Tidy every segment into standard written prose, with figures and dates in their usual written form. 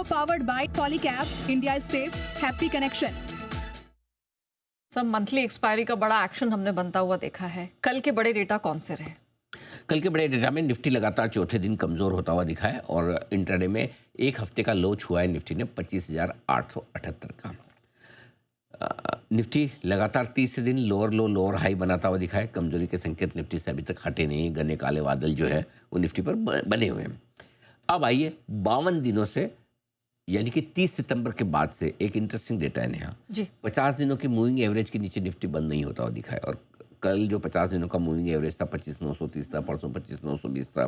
show powered by Polycab, India's safe, happy connection. सब monthly expiry का बड़ा action हमने बनता हुआ देखा है। कल के बड़े डेटा कौन से रहे? कल के बड़े डेटा में निफ्टी लगातार चौथे दिन कमज़ोर होता हुआ दिखा है और इंट्राडे में एक हफ्ते का लो छुआ है निफ्टी ने 25,878 का। निफ्टी लगातार तीसरे दिन लोअर लो लोअर हाई बनाता हुआ दिखा है। कमजोरी के संकेत निफ्टी से अभी तक हटे नहीं, घने काले बादल जो है वो निफ्टी पर बने हुए हैं। अब आइए 52 दिनों से यानी कि 30 सितंबर के बाद से एक इंटरेस्टिंग डेटा है यहाँ जी। 50 दिनों की मूविंग एवरेज के नीचे निफ्टी बंद नहीं होता हुआ दिखा है और कल जो 50 दिनों का मूविंग एवरेज था 25,930 था, परसों 25,920 था,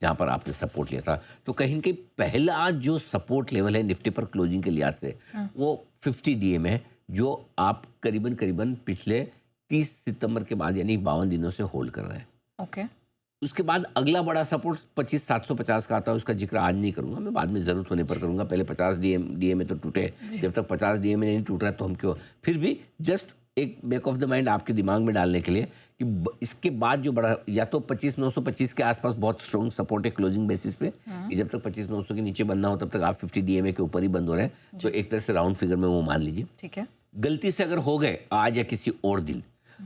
जहाँ पर आपने सपोर्ट लिया था। तो कहीं न कहीं पहला जो सपोर्ट लेवल है निफ्टी पर क्लोजिंग के लिहाज से वो 50 डीए में है, जो आप करीबन पिछले 30 सितंबर के बाद यानी 52 दिनों से होल्ड कर रहे हैं। ओके। उसके बाद अगला बड़ा सपोर्ट 25,750 का आता है, उसका जिक्र आज नहीं करूंगा, मैं बाद में ज़रूरत होने पर करूंगा। पहले 50 डीए में तो टूटे, जब तक 50 डीए में नहीं टूट रहा तो हम क्यों, फिर भी जस्ट एक बैक ऑफ द माइंड आपके दिमाग में डालने के लिए कि इसके बाद जो बड़ा या तो 25,925 के आसपास बहुत स्ट्रॉन्ग सपोर्ट है क्लोजिंग बेसिस पे कि जब तक 25,900 के नीचे बनना हो तब तक आप 50 डीएमए के ऊपर ही बंद हो रहे हैं, तो एक तरह से राउंड फिगर में वो मान लीजिए। ठीक है। गलती से अगर हो गए आज या किसी और दिन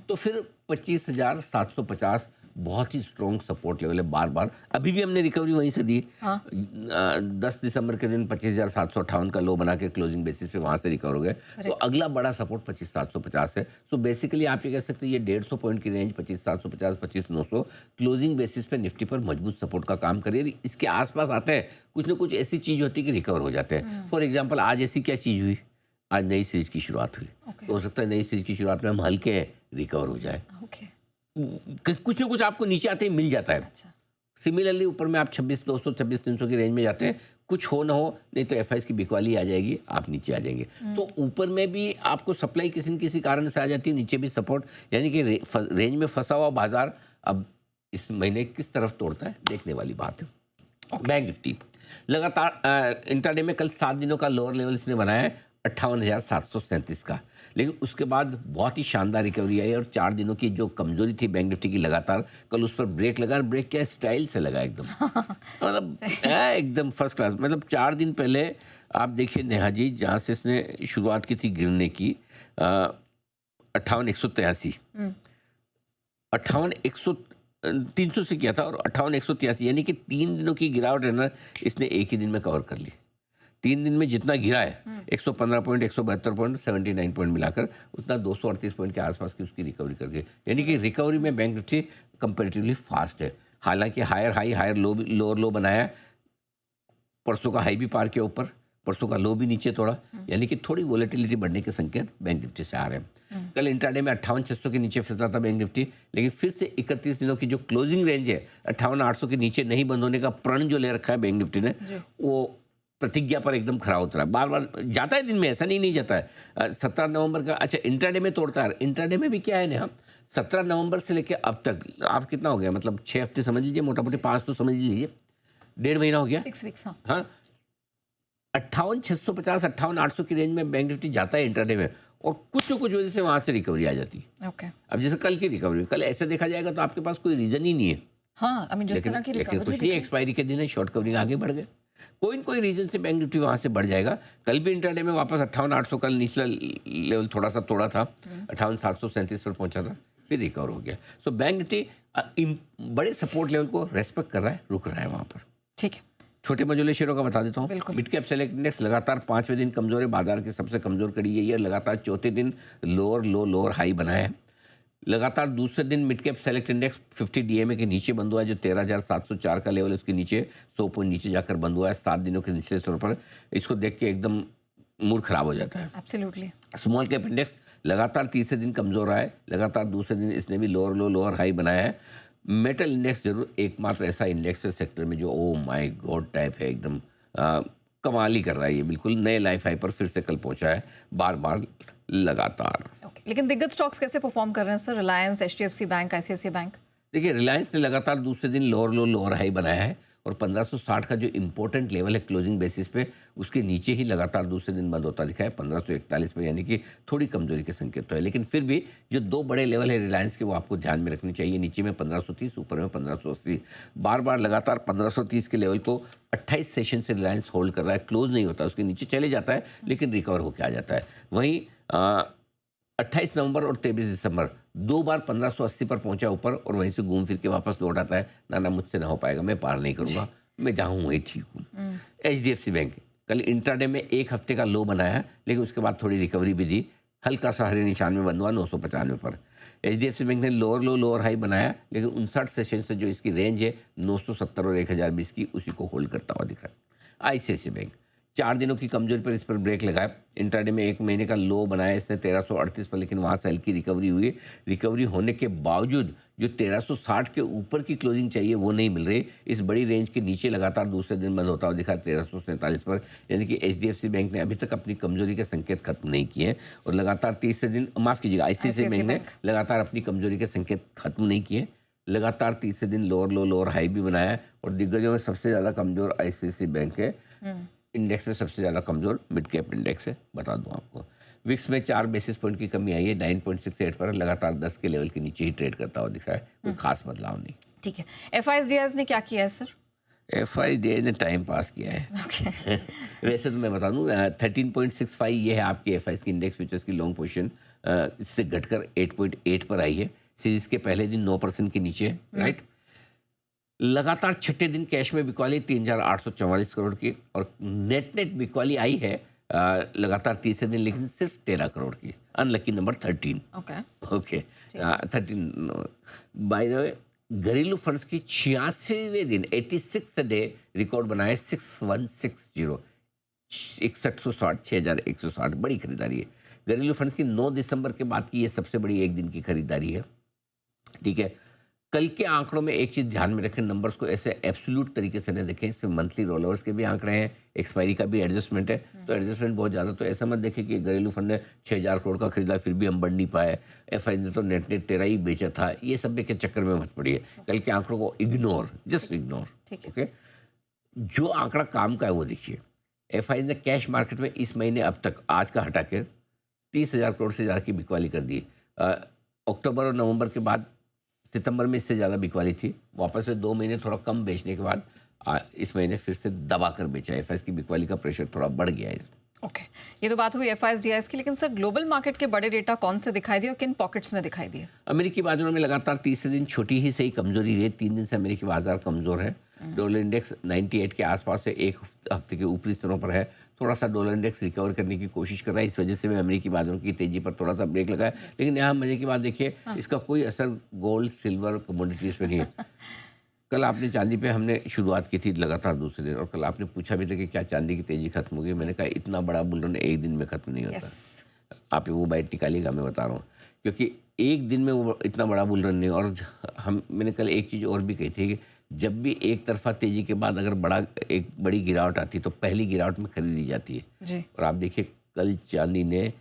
तो फिर 25,750 बहुत ही स्ट्रॉन्ग सपोर्ट लेवल है। बार बार अभी भी हमने रिकवरी वहीं से दी। 10 दिसंबर के दिन 25,758 का लो बना के क्लोजिंग बेसिस पे वहां से रिकवर हो गए। तो अगला बड़ा सपोर्ट 25,750 है। सो बेसिकली आप ये कह सकते हैं ये 150 पॉइंट की रेंज 25,750 25,900 क्लोजिंग बेसिस पे निफ्टी पर मजबूत सपोर्ट का काम करिए। इसके आसपास आते हैं कुछ ना कुछ ऐसी चीज होती है कि रिकवर हो जाते हैं। फॉर एग्जाम्पल आज ऐसी क्या चीज हुई, आज नई सीरीज की शुरुआत हुई, तो हो सकता है नई सीरीज की शुरुआत में हम हल्के रिकवर हो जाए। कुछ ना कुछ आपको नीचे आते ही मिल जाता है। अच्छा। सिमिलरली ऊपर में आप 26,200 26,300 की रेंज में जाते हैं, कुछ हो ना हो, नहीं तो एफआईएस की बिकवाली आ जाएगी, आप नीचे आ जाएंगे। तो ऊपर में भी आपको सप्लाई किसी न किसी कारण से आ जाती है, नीचे भी सपोर्ट, यानी कि रेंज में फंसा हुआ बाजार अब इस महीने किस तरफ तोड़ता है देखने वाली बात है। बैंक निफ्टी लगातार इंट्राडे में कल 7 दिनों का लोअर लेवल इसने बनाया है 58,737 का, लेकिन उसके बाद बहुत ही शानदार रिकवरी आई और 4 दिनों की जो कमजोरी थी बैंक निफ्टी की लगातार कल उस पर ब्रेक लगा। ब्रेक क्या स्टाइल से लगा एकदम मतलब एकदम फर्स्ट क्लास। मतलब 4 दिन पहले आप देखिए नेहा जी, जहाँ से इसने शुरुआत की थी गिरने की 58,183 300 से किया था और 58,183 यानी कि 3 दिनों की गिरावट है ना, इसने एक ही दिन में कवर कर ली। 3 दिन में जितना गिरा है 115 पॉइंट 172 पॉइंट 79 पॉइंट मिलाकर उतना 238 पॉइंट के आसपास की उसकी रिकवरी कर गई। यानी कि रिकवरी में बैंक निफ्टी कंपैरेटिवली फास्ट है। हालांकि higher high higher low lower low बनाया, परसों का हाई भी पार किया ऊपर, परसों का लो भी नीचे तोड़ा, यानी कि थोड़ी वोलेटिलिटी बढ़ने के संकेत बैंक निफ्टी से आ रहे हैं। कल इंट्राडे में 58,600 के नीचे फिसला था बैंक निफ्टी, लेकिन फिर से 31 दिनों की जो क्लोजिंग रेंज है 58,800 के नीचे नहीं बंद होने का प्रण जो ले रखा है बैंक निफ्टी ने, वो प्रतिज्ञा पर एकदम खरा उतरा है। बार बार जाता है दिन में, ऐसा नहीं जाता है। 17 नवंबर का अच्छा इंट्राडे में तोड़ता है। इंट्राडे में भी क्या है ना, 17 नवंबर से लेकर अब तक आप कितना हो गया, मतलब 6 हफ्ते समझ लीजिए, मोटा मोटी 5 तो समझ लीजिए, 1.5 महीना हो गया, 6 वीक्स। हाँ 58,650 58,800 की रेंज में बैंक निफ्टी जाता है इंट्राडे में और कुछ न कुछ वजह से वहां से रिकवरी आ जाती है। ओके। अब जैसे कल की रिकवरी, कल ऐसे देखा जाएगा तो आपके पास कोई रीजन ही नहीं है। हाँ, लेकिन कुछ नहीं, एक्सपायरी के दिन है, शॉर्ट कवरिंग आगे बढ़ गए, कोई न कोई रीजन से बैंक निफ्टी वहां से बढ़ जाएगा। कल भी इंट्राडे में वापस 58,800 कल निचला लेवल थोड़ा सा तोड़ा था, 58,737 पर पहुंचा था, फिर रिकवर हो गया। सो बैंक निफ्टी बड़े सपोर्ट लेवल को रेस्पेक्ट कर रहा है, रुक रहा है वहां पर। ठीक है। छोटे मझोले शेयरों का बता देता हूँ। मिड कैप सेलेक्ट इंडेक्स लगातार 5वें दिन कमजोर है, बाजार की सबसे कमजोर कड़ी यही है। लगातार चौथे दिन लोअर लो लोअर हाई बनाया है। लगातार दूसरे दिन mid cap select index 50 DMA के नीचे बंद हुआ है, जो 13,704 का लेवल है उसके नीचे 100 पॉइंट नीचे जाकर बंद हुआ है 7 दिनों के निचले स्तर पर। इसको देख के एकदम मूड खराब हो जाता है। एब्सोल्युटली। स्मॉल कैप इंडेक्स लगातार तीसरे दिन कमजोर रहा है, लगातार दूसरे दिन इसने भी लोअर लो लोअर हाई बनाया है। मेटल इंडेक्स जरूर एकमात्र ऐसा इंडेक्स है सेक्टर में जो ओ माय गॉड टाइप है, एकदम कमाल ही कर रहा है। ये बिल्कुल नए लाइफ हाई पर फिर से कल पहुंचा है, बार बार लगातार। लेकिन दिग्गज स्टॉक्स कैसे परफॉर्म कर रहे हैं sir? Reliance, HDFC bank, ICICI bank? देखिए रिलायंस ने लगातार दूसरे दिन लोअर लो लोअर हाई बनाया है और 1560 का जो इंपॉर्टेंट लेवल है क्लोजिंग बेसिस पे, उसके नीचे ही लगातार दूसरे दिन बंद होता दिखा है 1541 पे, यानी कि थोड़ी कमजोरी के संकेत तो है। लेकिन फिर भी जो दो बड़े लेवल है रिलायंस के, वो आपको ध्यान में रखने चाहिए। नीचे में 1530, ऊपर में 1580। बार बार लगातार 1530 के लेवल को 28 सेशन से रिलायंस होल्ड कर रहा है, क्लोज नहीं होता, उसके नीचे चले जाता है लेकिन रिकवर होकर आ जाता है। वहीं 28 नवंबर और 23 दिसंबर दो बार 1580 पर पहुंचा ऊपर, और वहीं से घूम फिर के वापस लौट आता है। ना मुझसे ना हो पाएगा, मैं पार नहीं करूंगा, मैं जहां हूं वहीं ठीक हूं। HDFC बैंक कल इंट्राडे में एक हफ्ते का लो बनाया, लेकिन उसके बाद थोड़ी रिकवरी भी दी, हल्का सा हरे निशान में बंद हुआ 995 पर। HDFC बैंक ने लोअर लो लोअर हाई बनाया, लेकिन 59 सेशन से जो इसकी रेंज है 970 और 1020 की, उसी को होल्ड करता हुआ दिख रहा है। ICICI बैंक 4 दिनों की कमजोरी पर इस पर ब्रेक लगाया। इंट्राडे में एक महीने का लो बनाया इसने 1338 पर, लेकिन वहाँ से हल्की रिकवरी हुई। रिकवरी होने के बावजूद जो 1360 के ऊपर की क्लोजिंग चाहिए वो नहीं मिल रही। इस बड़ी रेंज के नीचे लगातार दूसरे दिन बंद होता हुआ दिखा 1347 पर, यानी कि HDFC बैंक ने अभी तक अपनी कमजोरी के संकेत खत्म नहीं किए हैं और लगातार तीसरे दिन, माफ़ कीजिएगा, ICICI बैंक ने लगातार अपनी कमजोरी के संकेत खत्म नहीं किए, लगातार तीसरे दिन लोअर लो लोअर हाई भी बनाया। और दिग्गजों में सबसे ज़्यादा कमजोर ICICI बैंक है। इंडेक्स में सबसे ज़्यादा कमज़ोर मिड कैप इंडेक्स है, बता दूं आपको। विक्स में 4 बेसिस पॉइंट की कमी आई है, 9.68 पर, लगातार 10 के लेवल के नीचे ही ट्रेड करता हुआ दिख रहा है, कोई खास बदलाव नहीं। ठीक है, FIDIs ने क्या किया है सर? FIDI ने टाइम पास किया है। Okay. वैसे तो मैं बता दूं 13.65 ये है आपकी FIs की इंडेक्स फ्यूचर्स की लॉन्ग पोजीशन, इससे घटकर 8.8 पर आई है। सीरीज के पहले दिन 9% के नीचे है, राइट। लगातार छठे दिन कैश में बिकवाली 3844 करोड़ की, और नेट बिकवाली आई है लगातार तीसरे दिन, लेकिन सिर्फ 13 करोड़ की। Unlucky number 13। Okay 13। By the way, घरेलू फंड्स की 86वें दिन 86th डे रिकॉर्ड बनाए 6160, 6160, 6160, बड़ी खरीदारी है। घरेलू फंड्स की 9 दिसंबर के बाद की ये सबसे बड़ी एक दिन की खरीदारी है, ठीक है। कल के आंकड़ों में एक चीज़ ध्यान में रखें, नंबर्स को ऐसे एब्सोल्यूट तरीके से न देखें, इसमें मंथली रोलओवर्स के भी आंकड़े हैं, एक्सपायरी का भी एडजस्टमेंट है, तो एडजस्टमेंट बहुत ज़्यादा, तो ऐसा मत देखें कि घरेलू फंड ने 6000 करोड़ का खरीदा फिर भी हम बढ़ नहीं पाए, FI ने तो नेट 13 ही बेचा था, ये सब के चक्कर में मत पड़िए। कल के आंकड़ों को इग्नोर, जस्ट इग्नोर, ओके। जो आंकड़ा काम का है वो देखिए। FI ने कैश मार्केट में इस महीने अब तक, आज का हटा के, 30,000 करोड़ से ज़्यादा की बिकवाली कर दी। अक्टूबर और नवंबर के बाद सितंबर में इससे ज़्यादा बिकवाली थी, वापस से 2 महीने थोड़ा कम बेचने के बाद इस महीने फिर से दबा कर बेचा। FIs की बिकवाली का प्रेशर थोड़ा बढ़ गया है। ओके, ये तो बात हुई FIs की, लेकिन सर ग्लोबल मार्केट के बड़े डेटा कौन से दिखाई दिए और किन पॉकेट्स में दिखाई दिए? अमेरिकी बाजारों में लगातार तीसरे दिन छोटी ही सही कमजोरी रही। 3 दिन से अमेरिकी बाजार कमजोर है। डॉलर इंडेक्स 98 के आसपास है, एक हफ्ते के ऊपरी स्तरों पर है। थोड़ा सा डॉलर इंडेक्स रिकवर करने की कोशिश कर रहा है, इस वजह से मैं अमेरिकी बाजारों की तेजी पर थोड़ा सा ब्रेक लगाया। लेकिन यहाँ मजे की बात देखिए, इसका कोई असर गोल्ड सिल्वर कमोडिटीज़ पे नहीं है। कल आपने चांदी पे हमने शुरुआत की थी लगातार दूसरे दिन, और कल आपने पूछा भी था कि क्या चांदी की तेजी खत्म हो गई। मैंने कहा इतना बड़ा बुल रन एक दिन में खत्म नहीं होता। आप वो बाइट निकालिएगा, मैं बता रहा हूँ, क्योंकि एक दिन में वो इतना बड़ा बुल रन नहीं। और मैंने कल एक चीज़ और भी कही थी कि जब भी एक तरफा तेजी के बाद अगर एक बड़ी गिरावट आती है तो पहली गिरावट में खरीदी जाती है जी। और आप देखिए कल चांदी ने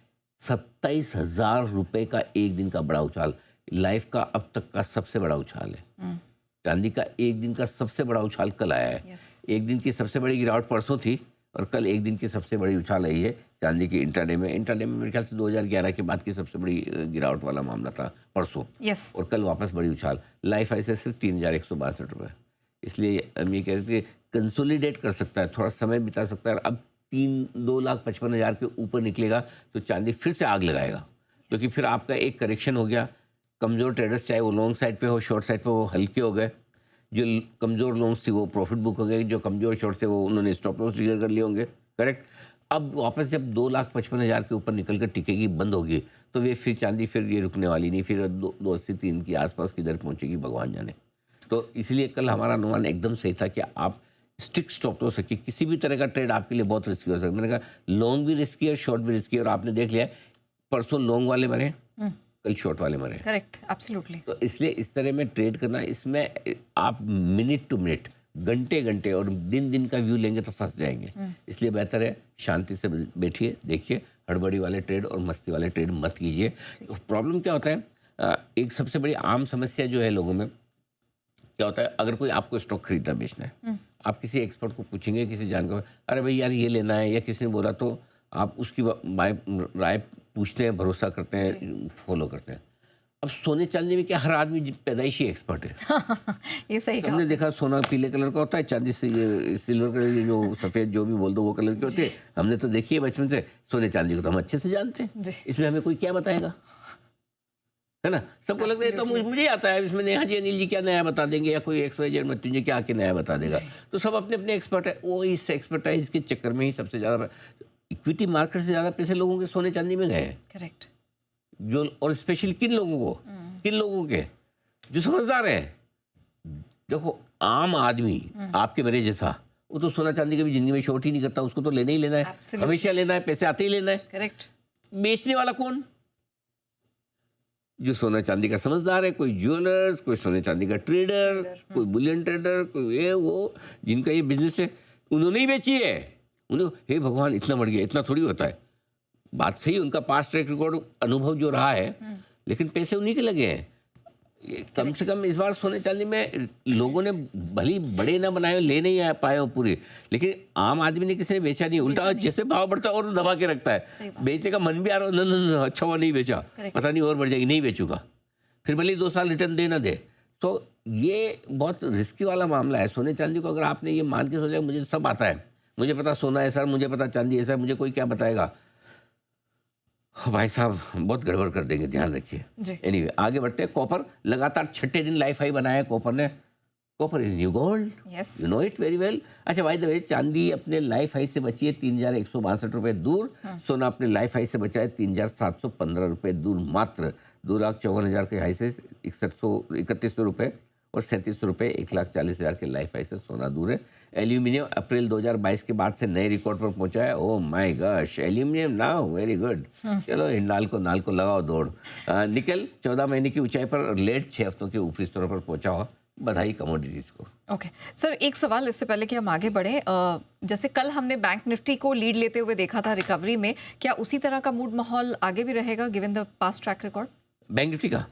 27,000 रुपये का एक दिन का बड़ा उछाल, लाइफ का अब तक का सबसे बड़ा उछाल है। चांदी का एक दिन का सबसे बड़ा उछाल कल आया है। एक दिन की सबसे बड़ी गिरावट परसों थी, और कल एक दिन की सबसे बड़ी उछाल आई है चांदी की इंट्राडे में। मेरे ख्याल से 2011 के बाद की सबसे बड़ी गिरावट वाला मामला था परसों, और कल वापस बड़ी उछाल। लाइफ ऐसे सिर्फ 3,162 रुपये। इसलिए हम ये कह रहे थे कंसोलिडेट कर सकता है, थोड़ा समय बिता सकता है। अब 2,55,000 के ऊपर निकलेगा तो चांदी फिर से आग लगाएगा, क्योंकि फिर आपका एक करेक्शन हो गया। कमज़ोर ट्रेडर्स चाहे वो लॉन्ग साइड पे हो शॉर्ट साइड पे, वो हल्के हो गए। जो कमज़ोर लॉन्ग्स थी वो प्रॉफिट बुक हो गए, जो कमज़ोर शॉर्ट थे वो उन्होंने स्टॉप लॉस ट्रिगर कर लिए होंगे, करेक्ट। अब वापस जब 2,55,000 के ऊपर निकल कर टिकेगी, बंद होगी, तो वे फिर चांदी फिर ये रुकने वाली नहीं, फिर 2.83 के आसपास किधर पहुँचेगी भगवान जाने। तो इसलिए कल हमारा अनुमान एकदम सही था कि आप स्ट्रिक्ट स्टॉप लॉस रखिए। किसी भी तरह का ट्रेड आपके लिए बहुत रिस्की हो सकता है। मैंने कहा लॉन्ग भी रिस्की है, शॉर्ट भी रिस्की है, और आपने देख लिया परसों लॉन्ग वाले मरे, कल शॉर्ट वाले मरे। Correct, absolutely. तो इसलिए इस तरह में ट्रेड करना, इसमें आप मिनट टू मिनट, घंटे घंटे और दिन दिन का व्यू लेंगे तो फंस जाएंगे। इसलिए बेहतर है शांति से बैठिए, देखिए, हड़बड़ी वाले ट्रेड और मस्ती वाले ट्रेड मत कीजिए। प्रॉब्लम क्या होता है, एक सबसे बड़ी आम समस्या जो है लोगों में क्या होता है, अगर कोई आपको स्टॉक खरीदना बेचना है, आप किसी एक्सपर्ट को पूछेंगे, किसी जानकार, अरे भाई यार ये लेना है, या किसी ने बोला, तो आप उसकी राय पूछते हैं, भरोसा करते हैं, फॉलो करते हैं। अब सोने चांदी में क्या, हर आदमी पैदाइशी एक्सपर्ट है। ये सही कहा। हमने देखा सोना पीले कलर का होता है, चांदी से ये सिल्वर कलर की, जो सफ़ेद जो भी बोल दो वो कलर के होते हैं। हमने तो देखी है बचपन से, सोने चांदी को तो हम अच्छे से जानते हैं, इसमें हमें कोई क्या बताएगा, है ना। सबको लगता है तो मुझे आता है, इसमें नेहा जी अनिल जी क्या नया बता देंगे, या कोई XYZ मृत्युंजय क्या आके नया बता देगा। तो सब अपने अपने एक्सपर्ट है, वो इस एक्सपर्टाइज के चक्कर में ही सबसे ज़्यादा इक्विटी मार्केट से ज़्यादा पैसे लोगों के सोने चांदी में गए हैं। करेक्ट। जो, और स्पेशली किन लोगों को, किन लोगों के, जो समझदार है। देखो आम आदमी आपके मेरे जैसा, वो तो सोना चांदी कभी जिंदगी में शॉर्ट ही नहीं करता, उसको तो लेना ही लेना है, हमेशा लेना है, पैसे आते ही लेना है। करेक्ट। बेचने वाला कौन, जो सोना चांदी का समझदार है, कोई ज्वेलर्स, कोई सोने चांदी का ट्रेडर, कोई बुलियन ट्रेडर, कोई ये वो, जिनका ये बिजनेस है, उन्होंने ही बेची है। उन्हें हे भगवान इतना बढ़ गया, इतना थोड़ी होता है। बात सही, उनका पास्ट ट्रैक रिकॉर्ड, अनुभव जो रहा है, लेकिन पैसे उन्हीं के लगे हैं। कम से कम इस बार सोने चांदी में लोगों ने भली बड़े ना बनाए, ले नहीं आ पाए हो पूरे, लेकिन आम आदमी ने किसी ने बेचा नहीं, उल्टा जैसे भाव बढ़ता है और दबा के रखता है। बेचने का मन भी आ रहा है, न अच्छा हुआ नहीं बेचा, पता नहीं और बढ़ जाएगी, नहीं बेचूंगा, फिर भले 2 साल रिटर्न दे ना दे। तो ये बहुत रिस्की वाला मामला है। सोने चांदी को अगर आपने ये मान के सोचा मुझे सब आता है, मुझे पता सोना है सर, मुझे पता चांदी है सर, मुझे कोई क्या बताएगा, भाई साहब बहुत गड़बड़ कर देंगे, ध्यान रखिए। एनीवे आगे बढ़ते हैं। कॉपर लगातार 6ठे दिन लाइफ हाई बनाया है कॉपर ने। Copper is new gold, you know it very well. अच्छा भाई द वे, चांदी अपने लाइफ हाई से बची है 3162 रुपये दूर, सोना अपने लाइफ हाई से बचा है 3715 रुपये दूर मात्र। 2,54,000 के हाई से 3100 रुपये और 3700 रुपये 1,40,000 के लाइफ हाई से सोना दूर है। एल्यूमिनियम अप्रैल 2022 के बाद से नए रिकॉर्ड पर पहुंचा है। Oh my gosh, aluminium now very good. चलो नाल को लगाओ दौड़। निकल 14 महीने की ऊंचाई पर, लेट 6 हफ्तों के ऊपरी स्तरों पर पहुंचा हुआ। बधाई कमोडिटीज को। ओके सर, एक सवाल इससे पहले कि हम आगे बढ़े, जैसे कल हमने बैंक निफ्टी को लीड लेते हुए देखा था रिकवरी में, क्या उसी तरह का मूड माहौल आगे भी रहेगा given the past track record bank Nifty का?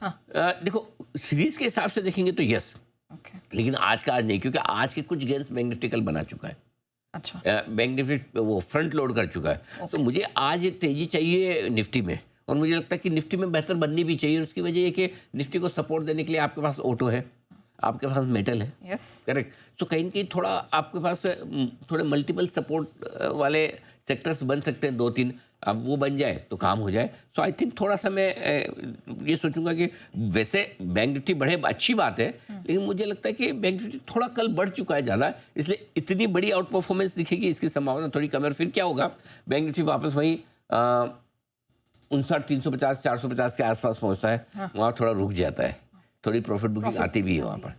देखो सीरीज के हिसाब से देखेंगे तो यस, लेकिन आज का आज नहीं, क्योंकि आज के कुछ गेंस बैंक निफ्टी कल बना चुका है। अच्छा, बैंक निफ्टी वो फ्रंट लोड कर चुका है। तो मुझे आज तेजी चाहिए निफ्टी में, और मुझे लगता है कि निफ्टी में बेहतर बननी भी चाहिए। उसकी वजह ये कि निफ्टी को सपोर्ट देने के लिए आपके पास ऑटो है, आपके पास मेटल है, करेक्ट। तो कहीं ना कहीं थोड़ा आपके पास थोड़े मल्टीपल सपोर्ट वाले सेक्टर्स बन सकते हैं 2-3। अब वो बन जाए तो काम हो जाए। सो आई थिंक थोड़ा सा मैं ये सोचूंगा कि वैसे बैंक निफ्टी बढ़े अच्छी बात है, लेकिन मुझे लगता है कि बैंक निफ्टी थोड़ा कल बढ़ चुका है ज़्यादा, इसलिए इतनी बड़ी आउट परफॉर्मेंस दिखेगी इसकी संभावना थोड़ी कम है। फिर क्या होगा, बैंक निफ्टी वापस वहीं 59,350 450 के आसपास पहुंचता है, वहाँ थोड़ा रुक जाता है, थोड़ी प्रॉफिट बुकिंग आती भी है वहाँ पर।